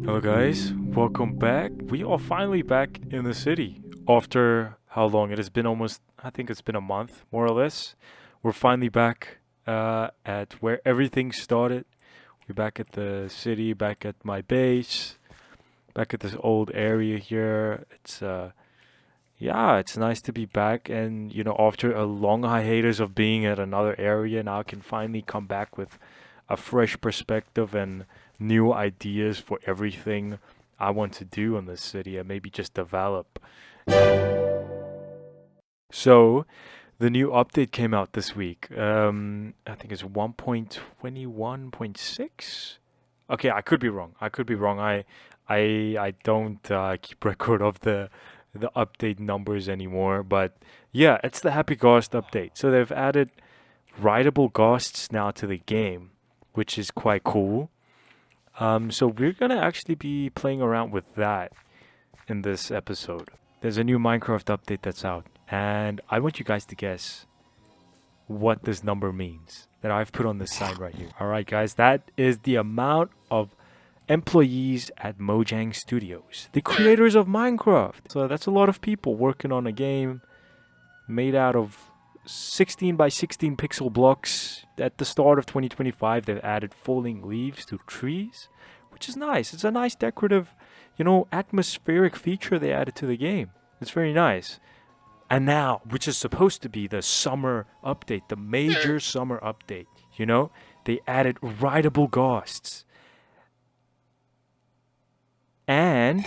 Hello guys, welcome back. We are finally back in the city after how long? It has been almost, I think it's been a month, more or less. We're finally back at where everything started. We're back at the city, back at my base, back at this old area here. Yeah, it's nice to be back, and after a long hiatus of being at another area, now I can finally come back with a fresh perspective and new ideas for everything I want to do in this city and maybe just develop. So, the new update came out this week. I think it's 1.21.6. Okay, I could be wrong. I could be wrong. I don't keep record of the update numbers anymore, but yeah, it's the Happy Ghast update. So they've added rideable ghasts now to the game, which is quite cool. So we're gonna actually be playing around with that in this episode. There's a new Minecraft update that's out, and I want you guys to guess what this number means that I've put on this sign right here. All right, guys, that is the amount of employees at Mojang Studios, the creators of Minecraft. So that's a lot of people working on a game made out of 16 by 16 pixel blocks. At the start of 2025, they've added falling leaves to trees, which is nice. It's a nice decorative, atmospheric feature they added to the game. It's very nice. And now, which is supposed to be the summer update, the major summer update, they added rideable ghasts. And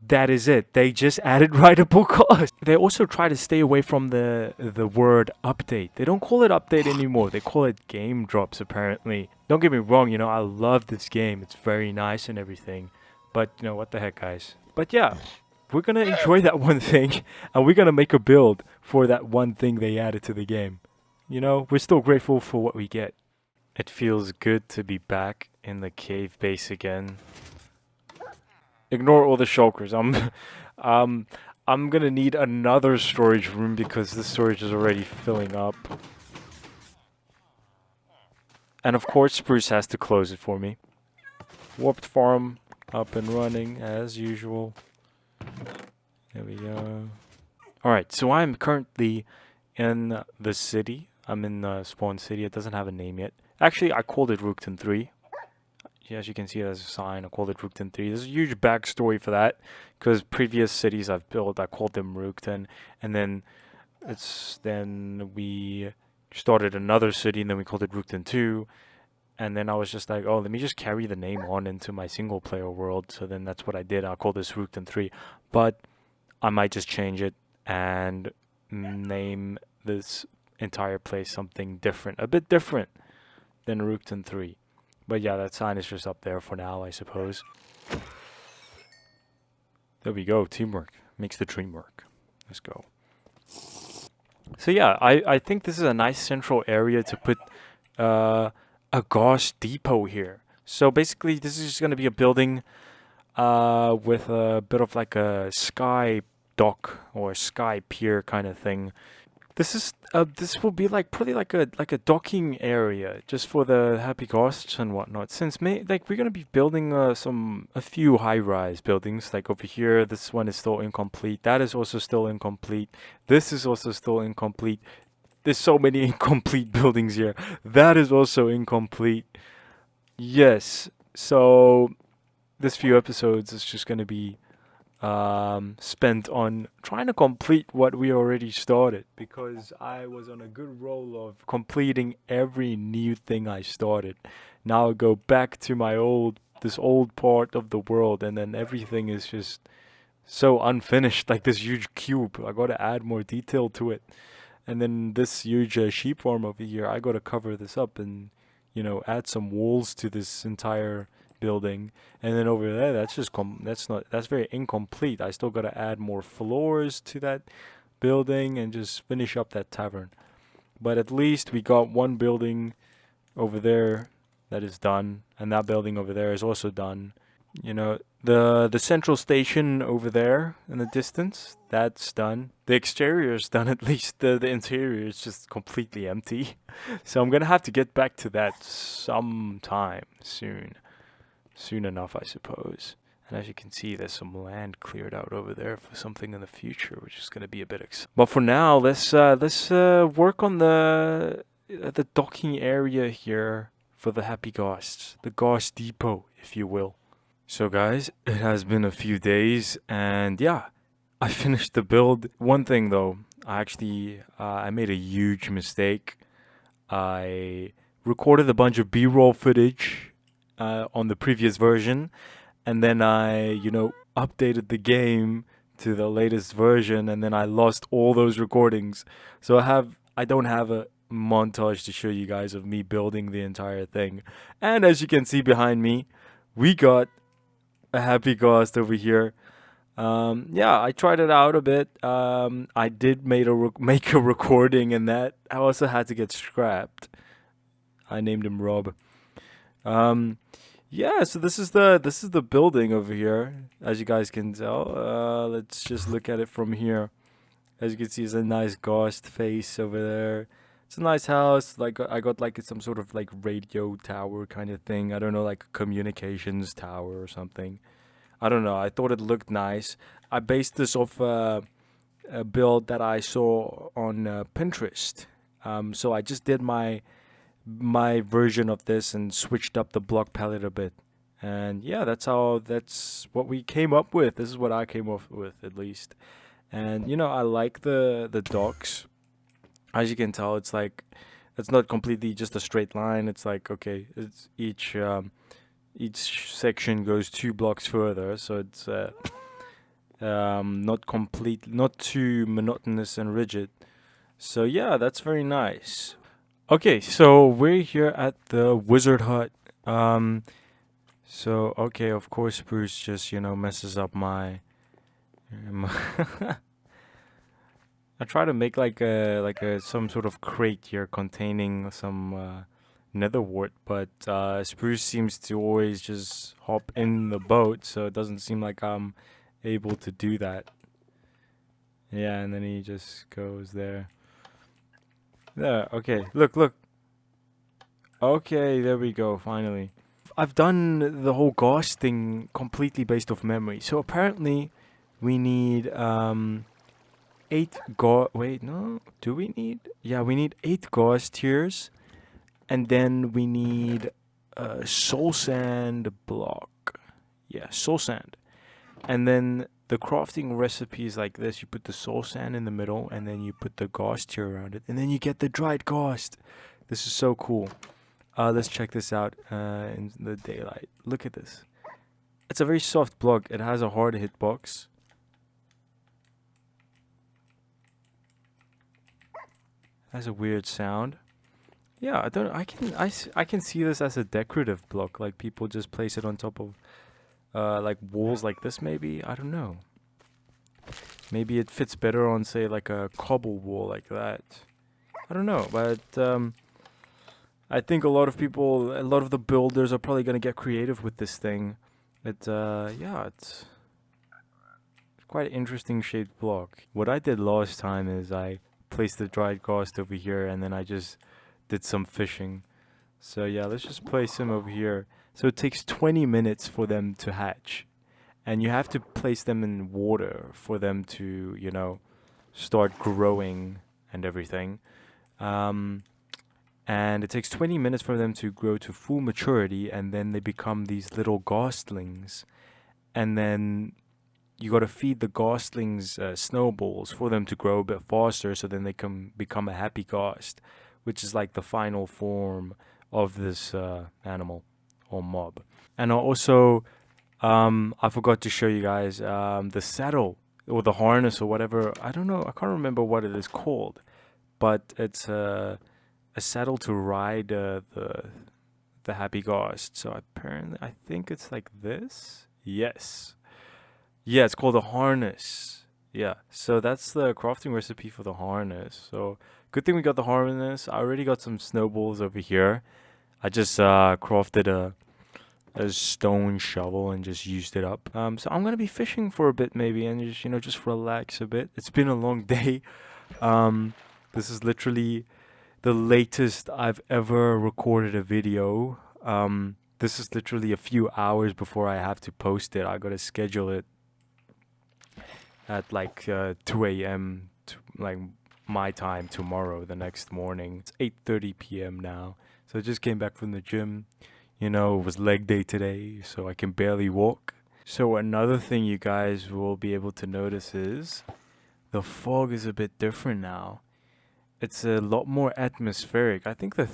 that is it. They just added rideable ghasts. They also try to stay away from the word update. They don't call it update anymore. They call it game drops, apparently. Don't get me wrong, I love this game. It's very nice and everything. But, what the heck, guys. But yeah, we're going to enjoy that one thing. And we're going to make a build for that one thing they added to the game. We're still grateful for what we get. It feels good to be back in the cave base again. Ignore all the shulkers. I'm gonna need another storage room because this storage is already filling up. And of course, Spruce has to close it for me. Warped farm up and running as usual. There we go. Alright, so I'm currently in the city. I'm in Spawn City. It doesn't have a name yet. Actually, I called it Rookton 3. As you can see, there's a sign. I called it Rookton 3. There's a huge backstory for that, because previous cities I've built, I called them Rookton, and then we started another city, and then we called it Rookton 2, and then I was just like, oh, let me just carry the name on into my single player world. So then that's what I did. I called this Rookton 3, but I might just change it and name this entire place something different, a bit different than Rookton 3. But yeah, that sign is just up there for now, I suppose. There we go. Teamwork makes the dream work. Let's go. So yeah, I think this is a nice central area to put a Ghast Depot here. So basically, this is just going to be a building with a bit of like a sky dock or sky pier kind of thing. This will be probably like a docking area just for the Happy Ghasts and whatnot. Since we're gonna be building a few high-rise buildings. Like over here, this one is still incomplete. That is also still incomplete. This is also still incomplete. There's so many incomplete buildings here. That is also incomplete. Yes. So this few episodes is just gonna be spent on trying to complete what we already started, because I was on a good roll of completing every new thing I started. Now I go back to this old part of the world, and then everything is just so unfinished, like this huge cube. I gotta add more detail to it. And then this huge sheep farm over here, I gotta cover this up and, add some walls to this entire building. And then over there, that's very incomplete. I still gotta add more floors to that building and just finish up that tavern. But at least we got one building over there that is done, and that building over there is also done. The central station over there in the distance, that's done. The exterior is done, at least. The interior is just completely empty. So I'm gonna have to get back to that sometime soon. soon enough, I suppose. And as you can see, there's some land cleared out over there for something in the future, which is going to be a bit exciting. But for now, let's work on the docking area here for the Happy Ghasts, the Ghast Depot, if you will. So guys, it has been a few days, and yeah, I finished the build. One thing though, I made a huge mistake. I recorded a bunch of B-roll footage on the previous version, and then I, updated the game to the latest version, and then I lost all those recordings. So I don't have a montage to show you guys of me building the entire thing. And as you can see behind me, we got a Happy Ghast over here. Yeah, I tried it out a bit. I did make a recording, and that I also had to get scrapped. I named him Rob. Yeah, so this is the building over here, as you guys can tell. Let's just look at it from here. As you can see, it's a nice Ghast face over there. It's a nice house. Like I got like some sort of like radio tower kind of thing. I don't know, like a communications tower or something. I don't know. I thought it looked nice. I based this off a build that I saw on Pinterest. So I just did my version of this and switched up the block palette a bit. And yeah, that's what we came up with. This is what I came up with, at least. And I like the docks. As you can tell, it's not completely just a straight line. It's like, okay, it's each section goes 2 blocks further, so it's not too monotonous and rigid. So yeah, that's very nice. Okay, so we're here at the wizard hut. So okay, of course Bruce just messes up my I try to make like a some sort of crate here containing some nether wart, but Spruce seems to always just hop in the boat, so it doesn't seem like I'm able to do that. Yeah, and then he just goes there. There, okay, look. Okay, there we go, finally. I've done the whole Ghast thing completely based off memory. So apparently we need 8 wait, no, do we need? Yeah, we need 8 Ghast tiers. And then we need a soul sand block. Yeah, soul sand. And then the crafting recipe is like this. You put the soul sand in the middle, and then you put the Ghast tier around it. And then you get the dried Ghast. This is so cool. Let's check this out in the daylight. Look at this. It's a very soft block. It has a hard hitbox. Has a weird sound. Yeah, I can see this as a decorative block. Like people just place it on top of like walls like this, maybe. I don't know. Maybe it fits better on, say, like a cobble wall like that. I don't know, but I think a lot of the builders are probably gonna get creative with this thing. Yeah, it's quite an interesting shaped block. What I did last time is I placed the dried Ghast over here, and then I just did some fishing. So yeah, let's just place them over here. So it takes 20 minutes for them to hatch, and you have to place them in water for them to, start growing and everything. And it takes 20 minutes for them to grow to full maturity, and then they become these little Ghastlings. And then you got to feed the Ghastlings snowballs for them to grow a bit faster, so then they can become a Happy Ghast, which is like the final form of this animal or mob. And also, I forgot to show you guys the saddle or the harness or whatever. I don't know. I can't remember what it is called, but it's a saddle to ride the Happy Ghast. So apparently, I think it's like this. Yes. Yeah, it's called a harness. Yeah, so that's the crafting recipe for the harness. So good thing we got the harness. I already got some snowballs over here. I just crafted a stone shovel and just used it up. So I'm gonna be fishing for a bit maybe, and just relax a bit. It's been a long day. This is literally the latest I've ever recorded a video. This is literally a few hours before I have to post it. I gotta schedule it at like 2 a.m. Like my time tomorrow, the next morning. It's 8:30 p.m. now. So I just came back from the gym. You know, it was leg day today, so I can barely walk. So another thing you guys will be able to notice is the fog is a bit different now. It's a lot more atmospheric. I think the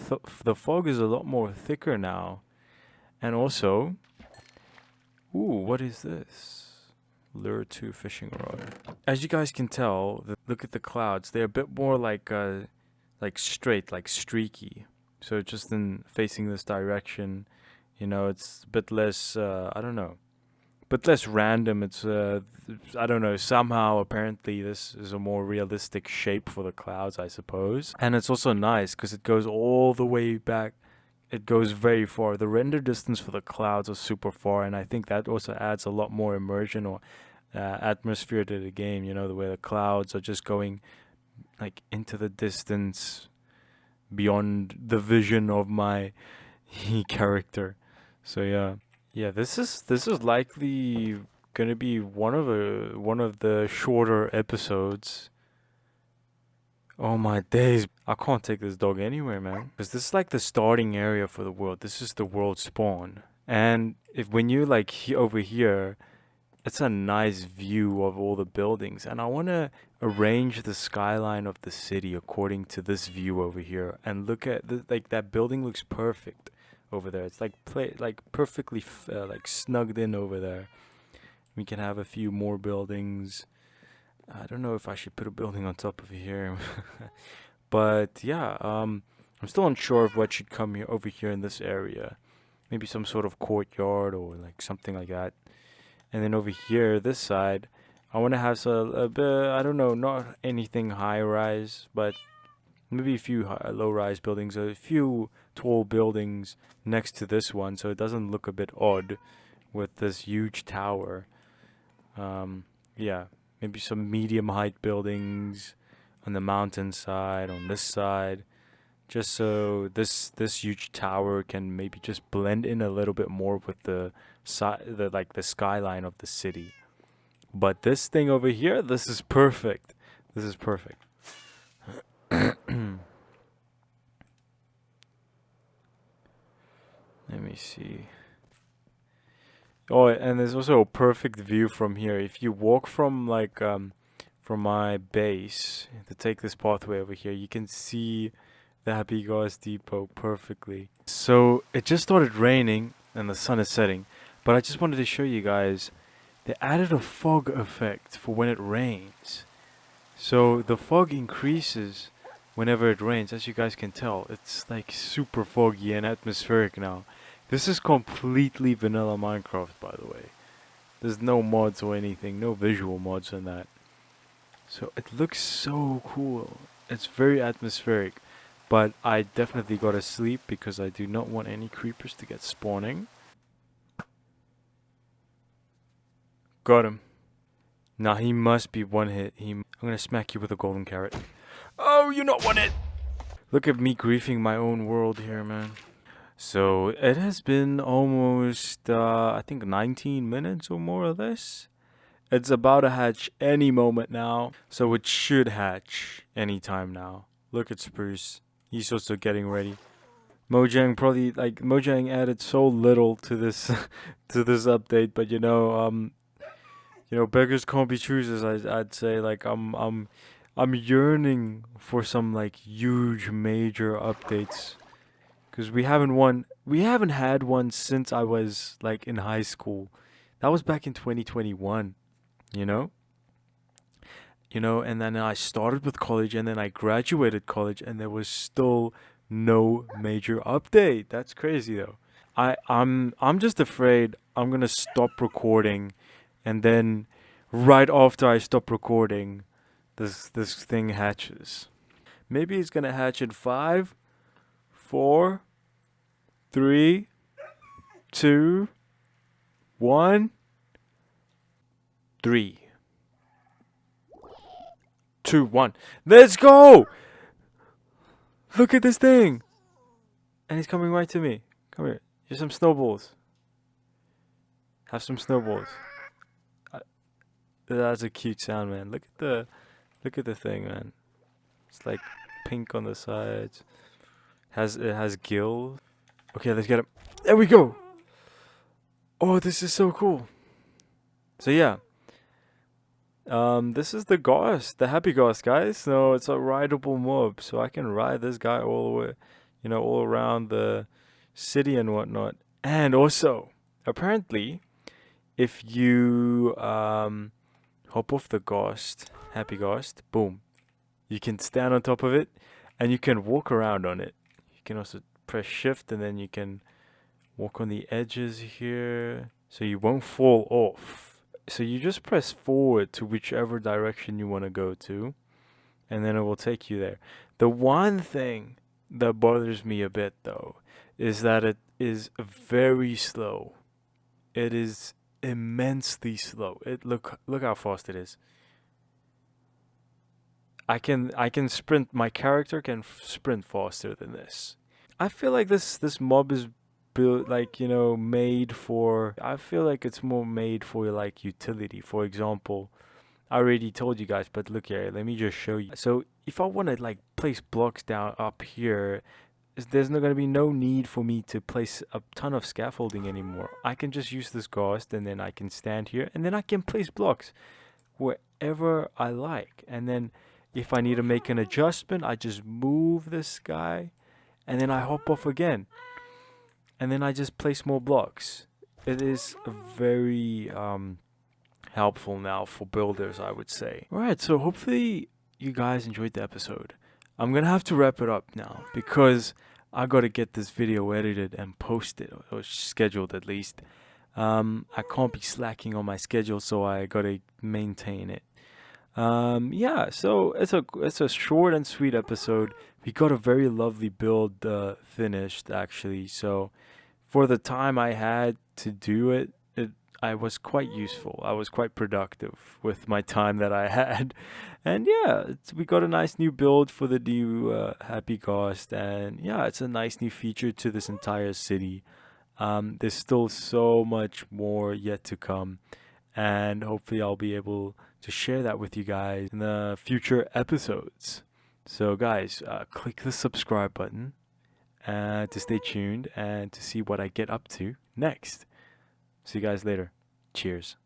fog is a lot more thicker now. And also, ooh, what is this? Lure 2 fishing rod. As you guys can tell, look at the clouds. They're a bit more like straight, like streaky. So just in facing this direction, you know, it's a bit less, I don't know, but less random. It's, I don't know, somehow apparently this is a more realistic shape for the clouds, I suppose. And it's also nice because it goes all the way back. It goes very far. The render distance for the clouds is super far, and I think that also adds a lot more immersion or atmosphere to the game. You know, the way the clouds are just going like into the distance beyond the vision of my character. So yeah. This is likely gonna be one of the shorter episodes. Oh my days. I can't take this dog anywhere, man. Because this is like the starting area for the world. This is the world spawn. And if when you like over here, it's a nice view of all the buildings. And I want to arrange the skyline of the city according to this view over here. And look at like that building looks perfect over there. It's like perfectly like snugged in over there. We can have a few more buildings. I don't know if I should put a building on top of here. But yeah, I'm still unsure of what should come here over here in this area. Maybe some sort of courtyard or like something like that. And then over here, this side, I want to have a bit, I don't know, not anything high rise, but maybe a few low rise buildings, a few tall buildings next to this one, so it doesn't look a bit odd with this huge tower. Yeah, maybe some medium height buildings on the mountainside, on this side, just so this huge tower can maybe just blend in a little bit more with the the skyline of the city. But this thing over here, this is perfect. This is perfect. Let me see. Oh, and there's also a perfect view from here. If you walk from from my base to take this pathway over here, you can see the Happy Ghast Depot perfectly. So it just started raining and the sun is setting, but I just wanted to show you guys they added a fog effect for when it rains. So the fog increases whenever it rains. As you guys can tell, it's like super foggy and atmospheric now. This is completely vanilla Minecraft, by the way. There's no mods or anything, no visual mods in that. So it looks so cool. It's very atmospheric. But I definitely gotta sleep because I do not want any creepers to get spawning. Got him. Nah, he must be one hit. I'm gonna smack you with a golden carrot. Oh, you're not one hit! Look at me griefing my own world here, man. So it has been almost, I think 19 minutes or more or less. It's about to hatch any moment now. So it should hatch anytime now. Look at Spruce. He's also getting ready. Mojang added so little to this to this update, but you know, beggars can't be choosers. I'd say like I'm yearning for some like huge major updates because we haven't had one since I was like in high school. That was back in 2021, you know? And then I started with college and then I graduated college and there was still no major update. That's crazy though. I'm just afraid I'm going to stop recording and then right after I stop recording this thing hatches. Maybe it's going to hatch in 5, 4, 3, 2, 1, 3, 2, 1. Let's go! Look at this thing! And he's coming right to me. Come here. Here's some snowballs. Have some snowballs. That's a cute sound, man. Look at the thing, man. It's like pink on the sides. It has gills. Okay, let's get him. There we go. Oh, this is so cool. So yeah, this is the Ghast, the Happy Ghast, guys. So it's a rideable mob, so I can ride this guy all the way, all around the city and whatnot. And also, apparently, if you hop off the Ghast, Happy Ghast, boom, you can stand on top of it, and you can walk around on it. You can also press shift, and then you can walk on the edges here, so you won't fall off. So you just press forward to whichever direction you want to go to, and then it will take you there. The one thing that bothers me a bit, though, is that it is very slow. It is immensely slow. Look how fast it is. I can sprint. My character can sprint faster than this. I feel like this mob is built like made for. I feel like it's more made for like utility. For example, I already told you guys, but look here. Let me just show you. So if I want to like place blocks down up here, there's not going to be no need for me to place a ton of scaffolding anymore. I can just use this Ghast, and then I can stand here, and then I can place blocks wherever I like. And then if I need to make an adjustment, I just move this guy, and then I hop off again, and then I just place more blocks. It is very helpful now for builders, I would say. Alright, so hopefully you guys enjoyed the episode. I'm gonna have to wrap it up now because I gotta get this video edited and posted, or scheduled at least. I can't be slacking on my schedule, so I gotta maintain it. Yeah, so it's a short and sweet episode. We got a very lovely build finished, actually. So for the time I had to do it, I was quite useful. I was quite productive with my time that I had. And yeah, we got a nice new build for the new Happy Ghast. And yeah, it's a nice new feature to this entire city. There's still so much more yet to come. And hopefully I'll be able to share that with you guys in the future episodes. So guys, click the subscribe button to stay tuned and to see what I get up to next. See you guys later. Cheers.